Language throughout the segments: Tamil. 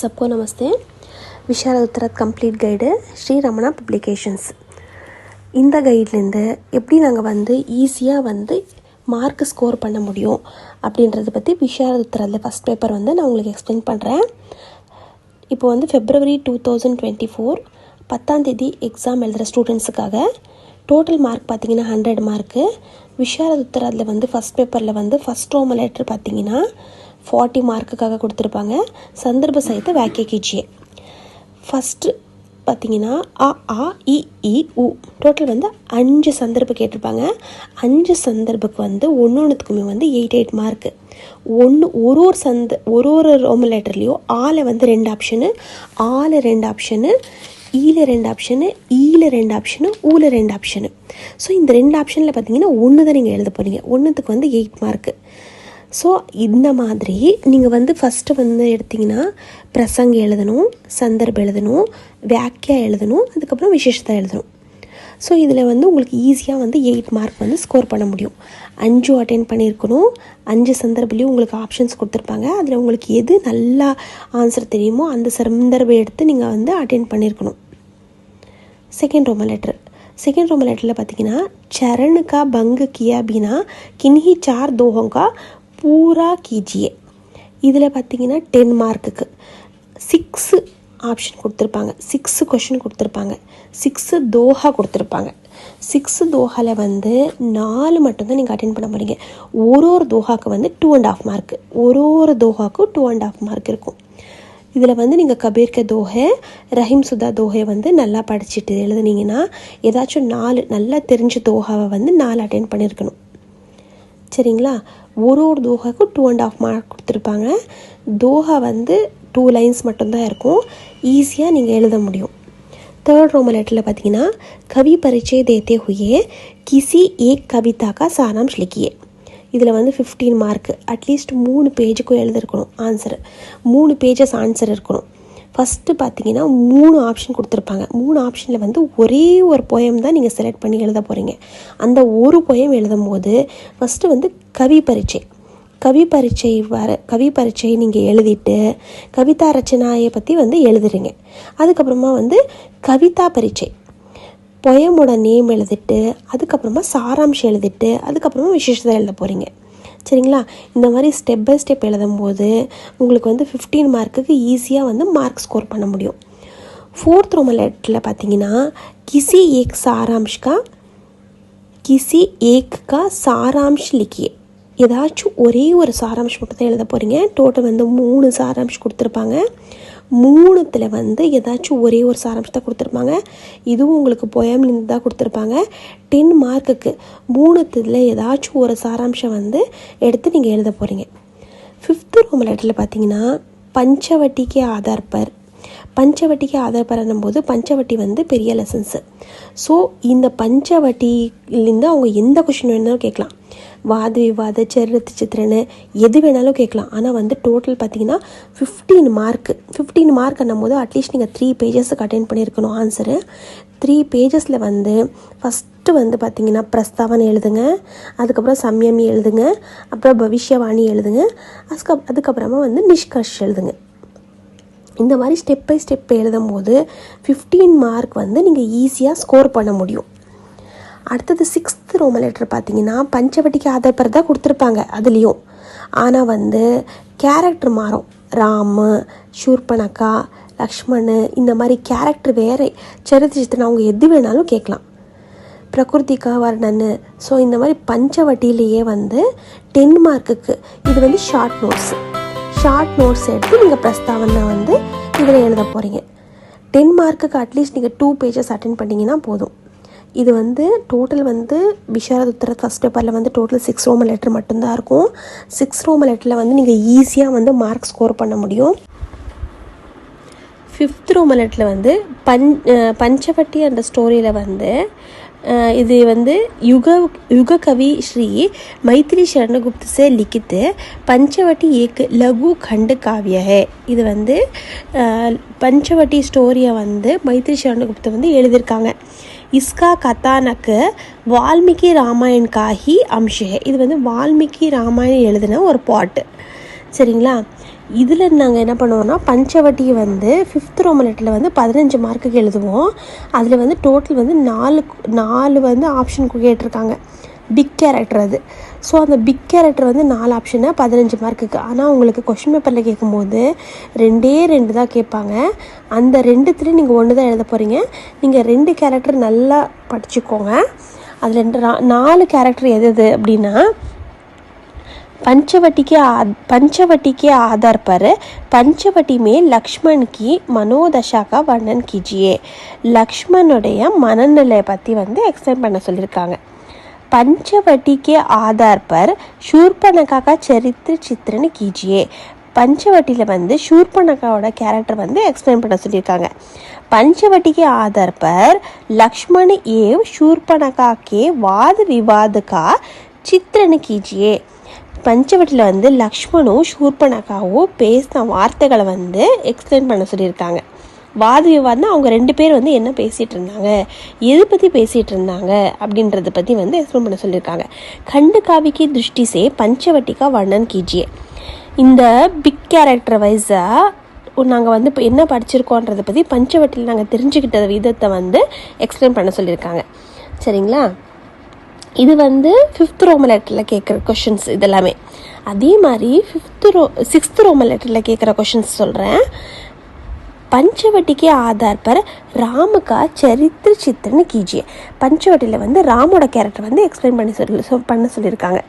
सबको नमस्ते. Visharad Uttarardh complete guide Shri Ramana publications. இந்த கைட்லேருந்து எப்படி நாங்கள் ஈஸியாக மார்க் ஸ்கோர் பண்ண முடியும் அப்படின்றத பற்றி விஷாரத் உத்தரத்தில் ஃபஸ்ட் பேப்பர் நான் உங்களுக்கு எக்ஸ்பிளைன் பண்ணுறேன். இப்போ February 2024 10ஆம் தேதி எக்ஸாம் எழுதுகிற ஸ்டூடெண்ட்ஸுக்காக டோட்டல் மார்க் பார்த்திங்கன்னா 100 மார்க்கு. விஷாரத் உத்தரத்தில் ஃபஸ்ட் பேப்பரில் ஃபஸ்ட் ரோமன் லெட்டர் பார்த்திங்கன்னா 40 மார்க்குக்காக கொடுத்துருப்பாங்க. சந்தர்ப்ப சகித வாக்கிய कीजिए. ஃபஸ்ட்டு பார்த்திங்கன்னா அ ஆ இ இ உ டோட்டல் 5 சந்தர்ப்பம் கேட்டிருப்பாங்க. 5 சந்தர்ப்புக்கு ஒன்றுத்துக்குமே 8 மார்க்கு. ஒரு ரோமன் லெட்டர்லேயும் ஆல 2 ஆப்ஷனு, ஆல 2 ஆப்ஷனு, ஈல 2 ஆப்ஷனு, ஈல 2 ஆப்ஷனு, ஊல 2 ஆப்ஷனு. ஸோ இந்த 2 ஆப்ஷனில் பார்த்தீங்கன்னா 1 தான் நீங்கள் எழுத போகிறீங்க. 1த்துக்கு 8 மார்க்கு. ஸோ இந்த மாதிரி நீங்கள் ஃபஸ்ட்டு எடுத்திங்கன்னா பிரசங்க எழுதணும், சந்தர்ப்பம் எழுதணும், வாக்கியா எழுதணும், அதுக்கப்புறம் விசேஷத்தை எழுதணும். ஸோ இதில் உங்களுக்கு ஈஸியாக 8 மார்க் ஸ்கோர் பண்ண முடியும். 5 அட்டென்ட் பண்ணியிருக்கணும். 5 சந்தர்ப்பலையும் உங்களுக்கு ஆப்ஷன்ஸ் கொடுத்துருப்பாங்க. அதில் உங்களுக்கு எது நல்லா ஆன்சர் தெரியுமோ அந்த சந்தர்ப்பம் எடுத்து நீங்கள் அட்டென்ட் பண்ணியிருக்கணும். செகண்ட் ரோமன் லெட்டரில் பார்த்தீங்கன்னா चरण का भंग किया बिना किन्हीं 4 दोहों का पूरा कीजिए. இதில் பார்த்தீங்கன்னா 10 மார்க்குக்கு 6 ஆப்ஷன் கொடுத்துருப்பாங்க, 6 கொஷின் கொடுத்துருப்பாங்க, 6 தோஹா கொடுத்துருப்பாங்க. 6 தோஹாவில் 4 மட்டும்தான் நீங்கள் அட்டென்ட் பண்ண போகிறீங்க. ஒரு தோஹாக்கு 2.5 மார்க்கு, ஒரு தோஹாக்கு 2.5 மார்க் இருக்கும். இதில் நீங்கள் கபீர் கே தோஹை, ரஹீம் சுதா தோஹை நல்லா படிச்சுட்டு எழுதுனீங்கன்னா ஏதாச்சும் 4 நல்லா தெரிஞ்ச தோஹாவை 4 அட்டென்ட் பண்ணியிருக்கணும். சரிங்களா? ஒரு தோஹாக்கு 2.5 மார்க் கொடுத்துருப்பாங்க. தோஹா 2 லைன்ஸ் மட்டும்தான் இருக்கும். ஈஸியாக நீங்கள் எழுத முடியும். தேர்ட் ரோமன் லெட்டரில் பார்த்தீங்கன்னா கவி பரிச்சை தேத்தே ஹுயே கிசி ஏக் கவிதா கா சாராம்ஷ் லிக்கியே. இதில் 15 மார்க்கு. அட்லீஸ்ட் 3 பேஜுக்கும் எழுதிருக்கணும் ஆன்சரு. 3 பேஜஸ் ஆன்சர் இருக்கணும். ஃபஸ்ட்டு பார்த்தீங்கன்னா 3 ஆப்ஷன் கொடுத்துருப்பாங்க. 3 ஆப்ஷனில் ஒரே ஒரு போயம் தான் நீங்கள் செலக்ட் பண்ணி எழுத போகிறீங்க. அந்த ஒரு போயம் எழுதும் போது ஃபஸ்ட்டு கவி பரீட்சை நீங்கள் எழுதிட்டு கவிதா ரச்சனாயை பற்றி எழுதுறீங்க. அதுக்கப்புறமா கவிதா பரீட்சை பொயமோட நேம் எழுதிட்டு அதுக்கப்புறமா சாராம்சம் எழுதிட்டு அதுக்கப்புறமா விசேஷத்தை எழுத போகிறீங்க. சரிங்களா? இந்த மாதிரி ஸ்டெப் பை ஸ்டெப் எழுதும்போது உங்களுக்கு 15 மார்க்குக்கு ஈஸியாக மார்க் ஸ்கோர் பண்ண முடியும். ஃபோர்த் ரோமன் லெட்டரில் பார்த்தீங்கன்னா கிசி ஏக் கா சாராம்ஷ் லிக்கியே. ஏதாச்சும் ஒரே ஒரு சாராம்சம் மட்டும் தான் எழுத போகிறீங்க. டோட்டல் 3 சாராம்சம் கொடுத்துருப்பாங்க. 3த்தில் ஏதாச்சும் ஒரே ஒரு சாராம்சத்தை கொடுத்துருப்பாங்க. இதுவும் உங்களுக்கு போயம்லேருந்து தான் கொடுத்துருப்பாங்க. 10 மார்க்குக்கு 3த்தில் ஏதாச்சும் ஒரு சாராம்சம் எடுத்து நீங்கள் எழுத போகிறீங்க. ஃபிஃப்த் ரோமன் லெட்டரில் பார்த்தீங்கன்னா பஞ்சவட்டிக்கு ஆதார் போது பஞ்சவட்டி பெரிய லெசன்ஸு. ஸோ இந்த பஞ்சவட்டிலேருந்து அவங்க எந்த கொஷின் வேணாலும் கேட்கலாம். வாத விவாத சரித்திர சித்திரன்னு எது வேணாலும் கேட்கலாம். ஆனால் டோட்டல் பார்த்தீங்கன்னா 15 மார்க் போது அட்லீஸ்ட் நீங்கள் 3 பேஜஸுக்கு அட்டென்ட் பண்ணியிருக்கணும் ஆன்சரு. 3 பேஜஸில் ஃபஸ்ட்டு பார்த்தீங்கன்னா பிரஸ்தாவனை எழுதுங்க, அதுக்கப்புறம் சம்யமி எழுதுங்க, அப்புறம் பவிஷ்யவாணி எழுதுங்க, அதுக்கப்புறமா நிஷ்கர்ஷ் எழுதுங்க. இந்த மாதிரி ஸ்டெப் பை ஸ்டெப் எழுதும் போது 15 மார்க் நீங்கள் ஈஸியாக ஸ்கோர் பண்ண முடியும். அடுத்தது 6th ரோமன் லெட்டர் பார்த்தீங்கன்னா பஞ்சவட்டிக்கு ஆதார் தான் கொடுத்துருப்பாங்க அதுலேயும். ஆனால் கேரக்டர் மாறும். ராமு, ஷூர்பனகா, லக்ஷ்மணு இந்த மாதிரி கேரக்டர் வேறு சரித்திர சித்திரன் அவங்க எது வேணாலும் கேட்கலாம். பிரகிருதிகா வர்ணன்னு. ஸோ இந்த மாதிரி பஞ்சவட்டிலேயே 10 மார்க்குக்கு இது ஷார்ட் நோட்ஸ் எடுத்து நீங்கள் பிரஸ்தாவனை இதில் எழுத போகிறீங்க. 10 மார்க்குக்கு அட்லீஸ்ட் நீங்கள் 2 பேஜஸ் அட்டென்ட் பண்ணிங்கன்னா போதும். இது டோட்டல் விஷாரத் உத்தரத் ஃபஸ்ட் பேப்பரில் டோட்டல் 6 ரோமன் லெட்டர் மட்டும்தான் இருக்கும். 6 ரோமன் லெட்டரில் நீங்கள் ஈஸியாக மார்க் ஸ்கோர் பண்ண முடியும். 5th ரோமன் லெட்டரில் பஞ்சவட்டி என்ற ஸ்டோரியில் இது युग कवि श्री मैथिली शरणगुप्त से लिखित पंचवटी एक लघु खंड काव्य है. இது பஞ்சவட்டி ஸ்டோரியை मैथिली शरणगुप्त எழுதியிருக்காங்க. इसका कथानक वाल्मीकि रामायण का ही अंश है. இது वाल्मीकि रामायण எழுதின ஒரு பாட்டு. சரிங்களா? இதில் நாங்கள் என்ன பண்ணுவோம்னா பஞ்சவட்டியை வந்து 5th ரோமலெட்டில் வந்து 15 மார்க்குக்கு எழுதுவோம். அதில் வந்து டோட்டல் வந்து 4 வந்து ஆப்ஷன் கேட்டிருக்காங்க. பிக் கேரக்டர் அது. ஸோ அந்த பிக் கேரக்டர் வந்து 4 ஆப்ஷனை 15 மார்க்குக்கு. ஆனால் உங்களுக்கு கொஷின் பேப்பரில் கேட்கும்போது 2 தான் கேட்பாங்க. அந்த 2த்துல நீங்கள் 1 தான் எழுத போகிறீங்க. நீங்கள் 2 கேரக்டர் நல்லா படிச்சுக்கோங்க. அதில் 4 கேரக்டர் எது அப்படின்னா पंचवटी के आधार पर पंचवटी में लक्ष्मण की मनोदशा का वर्णन कीजिए. லக்ஷ்மணுடைய மனநிலையை பற்றி வந்து எக்ஸ்பிளைன் பண்ண சொல்லியிருக்காங்க. पंचवटी के आधार पर शूर्पणखा का चरित्र चित्रण कीजिए. पंचवटिயில் வந்து शूर्पणखाவோட கேரக்டர் வந்து எக்ஸ்பிளைன் பண்ண சொல்லியிருக்காங்க. पंचवटी के आधार पर लक्ष्मण एवं शूर्पणखा के वाद विवाद का चित्रण कीजिए. பஞ்சவட்டியில் வந்து லக்ஷ்மணும் ஷூர்பனகாவும் பேசின வார்த்தைகளை வந்து எக்ஸ்பிளைன் பண்ண சொல்லியிருக்காங்க. வாத விவாதம்னா அவங்க 2 பேர் வந்து என்ன பேசிகிட்டு இருந்தாங்க, எது பற்றி பேசிகிட்டு இருந்தாங்க அப்படின்றத பற்றி வந்து எக்ஸ்பிளைன் பண்ண சொல்லியிருக்காங்க. खंड काव्य की दृष्टि से पंचवटी का वर्णन कीजिए. இந்த பிக் கேரக்டர் வைஸாக நாங்கள் வந்து இப்போ என்ன படிச்சிருக்கோன்றதை பற்றி பஞ்சவட்டியில் நாங்கள் தெரிஞ்சுக்கிட்ட விதத்தை வந்து எக்ஸ்பிளைன் பண்ண சொல்லியிருக்காங்க. சரிங்களா? இது வந்து 5th ரோமலெட்டில் கேட்குற கொஷின்ஸ் இதெல்லாமே. அதே மாதிரி 6th ரோமலெட்டில் கேட்குற கொஷின்ஸ் சொல்கிறேன். पंचवटी के आधार पर राम का चरित्र चित्रण कीजिए. पंचवटिயில் வந்து ராமோட கேரக்டர் வந்து எக்ஸ்பிளைன் பண்ண சொல்லியிருக்காங்க.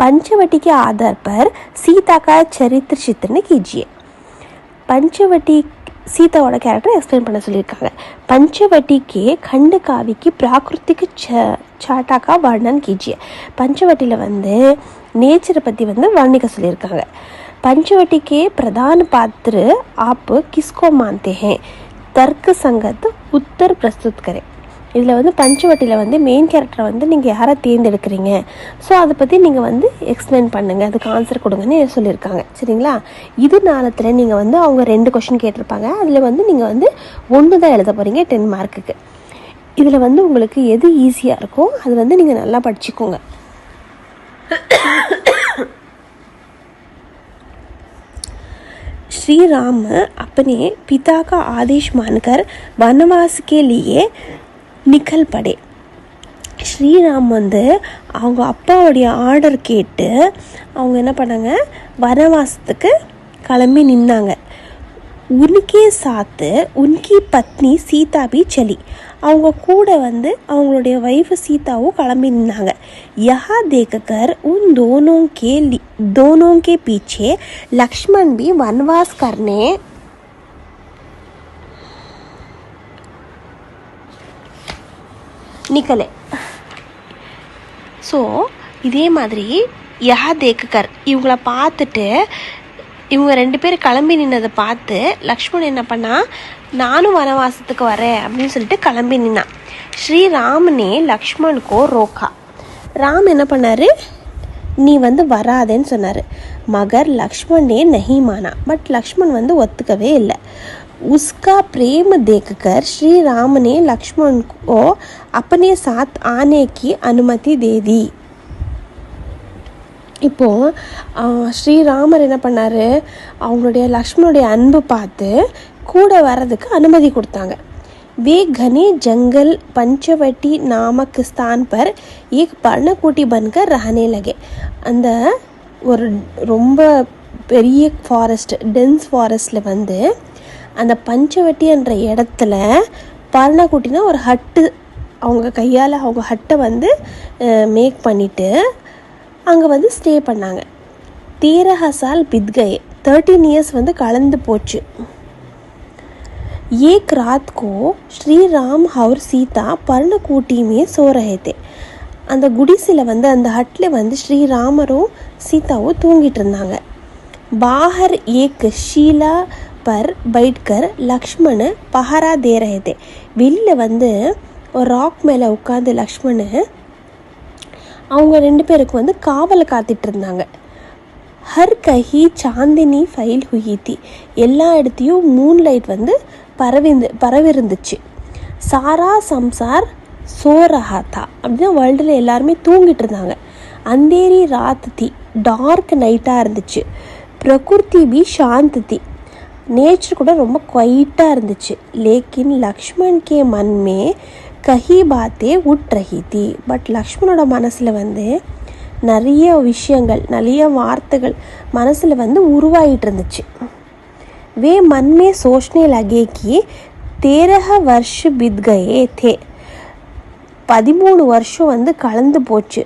पंचवटी के आधार पर सीता का चरित्र चित्रण कीजिए. पंचवटी சீதாவோட கேரக்டர் எக்ஸ்பிளைன் பண்ண சொல்லியிருக்காங்க. பஞ்சவட்டிக்கு खंड काव्य की प्राकृतिक छटा का वर्णन कीजिए. பஞ்சவட்டியில் வந்து நேச்சரை பற்றி வந்து வர்ணிக்க சொல்லியிருக்காங்க. पंचवटी के प्रधान पात्र आप किसको मानते हैं? तर्क संगत उत्तर प्रस्तुत करें. இதில் வந்து பஞ்சவட்டியில் வந்து மெயின் கேரக்டரை வந்து நீங்கள் யாரை தேர்ந்தெடுக்கிறீங்க, ஸோ அதை பற்றி நீங்கள் வந்து எக்ஸ்பிளைன் பண்ணுங்கள், அதுக்கு ஆன்சர் கொடுங்கன்னு சொல்லியிருக்காங்க. சரிங்களா? இது நாளத்தில் நீங்கள் வந்து அவங்க 2 கொஷின் கேட்டிருப்பாங்க. அதில் வந்து நீங்கள் வந்து 1 தான் எழுத போகிறீங்க 10 மார்க்குக்கு. இதில் வந்து உங்களுக்கு எது ஈஸியாக இருக்கோ அது வந்து நீங்கள் நல்லா படிச்சுக்கோங்க. श्री राम अपने पिता का आदेश मानकर वनवास के लिए निकल पड़े. ஸ்ரீராம் வந்து அவங்க அப்பாவுடைய ஆர்டர் கேட்டு அவங்க என்ன பண்ணாங்க, வனவாசத்துக்கு கிளம்பி நின்னாங்க. உன்கே சாத்து உன்கி பத்னி சீதா பி சலி. அவங்க கூட வந்து அவங்களுடைய வைஃப் சீதாவும் கிளம்பி நின்னாங்க. யஹா தேக்கர் உன் दोनों के पीछे लक्ष्मण भी वनवास करने நிக்கலே. ஸோ இதே மாதிரி யஹா தேக்கர் இவங்கள பார்த்துட்டு இவங்க 2 பேர் கிளம்பி நின்னதை பார்த்து லக்ஷ்மணன் என்ன பண்ணா, நானும் வனவாசத்துக்கு வரேன் அப்படின்னு சொல்லிட்டு கிளம்பி நின்னான். ஸ்ரீராமனே லக்ஷ்மணுக்கோ ரோக்கா. ராம் என்ன பண்ணார், நீ வந்து வராதேன்னு சொன்னார். மகர் லக்ஷ்மணே நஹி மானா. பட் லக்ஷ்மண் வந்து ஒத்துக்கவே இல்லை. उसका प्रेम देखकर श्री राम ने लक्ष्मण को अपने साथ आने की अनुमति दे दी. இப்போ ஸ்ரீராமர் என்ன பண்ணார், அவங்களுடைய லக்ஷ்மணுடைய அன்பு பார்த்து கூட வர்றதுக்கு அனுமதி கொடுத்தாங்க. वे घने जंगल पंचवटी नामक स्थान पर एक पर्णकुटी बनकर रहने लगे. அந்த ஒரு ரொம்ப பெரிய ஃபாரஸ்ட், டென்ஸ் ஃபாரஸ்ட்டில் வந்து அந்த பஞ்சவட்டி என்ற இடத்துல பர்ணக்குட்டினா ஒரு ஹட்டு, அவங்க கையால் அவங்க ஹட்டை வந்து மேக் பண்ணிவிட்டு அங்கே வந்து ஸ்டே பண்ணாங்க. 13 साल बीत गए. 13 years வந்து கலந்து போச்சு. एक रात को श्री राम और सीता पर्णकुटी में सो रहे थे. அந்த குடிசையில் வந்து அந்த ஹட்டில் வந்து ஸ்ரீராமரும் சீதாவும் தூங்கிட்டு இருந்தாங்க. பாஹர் ஏக் ஷீலா पर बैठकर लक्ष्मण पहरा दे रहे थे. வெளியில் வந்து ஒரு ராக் மேலே உட்காந்து லக்ஷ்மண் அவங்க 2 பேருக்கு வந்து காவலை காத்துட்டு இருந்தாங்க. ஹர் கஹி சாந்தினி ஃபைல் ஹுயி தி. எல்லா இடத்தையும் மூன் லைட் வந்து பரவிருந்துச்சு. சாரா சம்சார் சோ ரஹா தா. அப்படின்னா வேர்ல்டில் எல்லாருமே தூங்கிட்டு இருந்தாங்க. அந்தேரி ராத் தி. டார்க் நைட்டாக இருந்துச்சு. प्रकृति भी शांत थी, नेचर கூட ரொம்ப குவைட்டாக இருந்துச்சு. लेकिन लक्ष्मण के मन में कई बातें उठ रही थी. பட் லக்ஷ்மணோட மனசில் வந்து நிறைய விஷயங்கள், நிறைய வார்த்தைகள் மனசில் வந்து உருவாகிட்டு இருந்துச்சு. वे मन में सोचने लगे कि 13 वर्ष बीत गए थे. 13 வருஷம் வந்து கலந்து போச்சு.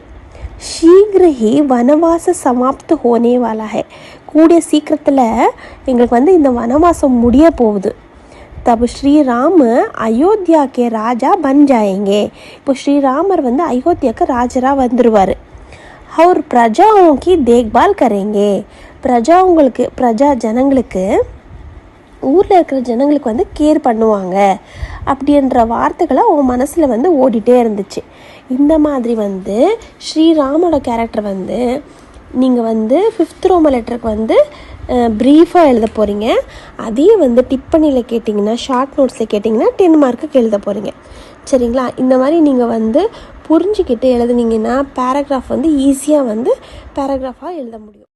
शीघ्र ही वनवास समाप्त होने वाला है. கூடிய சீக்கிரத்தில் எங்களுக்கு வந்து இந்த வனவாசம் முடிய போகுது. तब श्री राम अयोध्या के राजा बन जाएंगे. இப்போ ஸ்ரீராமர் வந்து அயோத்தியாவுக்கு ராஜராக வந்துடுவார். और प्रजाओं की देखभाल करेंगे. பிரஜா ஜனங்களுக்கு, ஊரில் இருக்கிற ஜனங்களுக்கு வந்து கேர் பண்ணுவாங்க அப்படின்ற வார்த்தைகளை அவன் மனசில் வந்து ஓடிட்டே இருந்துச்சு. இந்த மாதிரி வந்து ஸ்ரீராமோட கேரக்டர் வந்து நீங்கள் வந்து 5th ரோமன் லெட்டருக்கு வந்து ப்ரீஃபாக எழுத போகிறீங்க. அதையே வந்து டிப்பணியில் கேட்டிங்கன்னா, ஷார்ட் நோட்ஸில் கேட்டிங்கன்னா 10 மார்க்குக்கு எழுத போகிறீங்க. சரிங்களா? இந்த மாதிரி நீங்கள் வந்து புரிஞ்சுக்கிட்டு எழுதுனீங்கன்னா பேராகிராஃப் வந்து ஈஸியாக வந்து பேராகிராஃபாக எழுத முடியும்.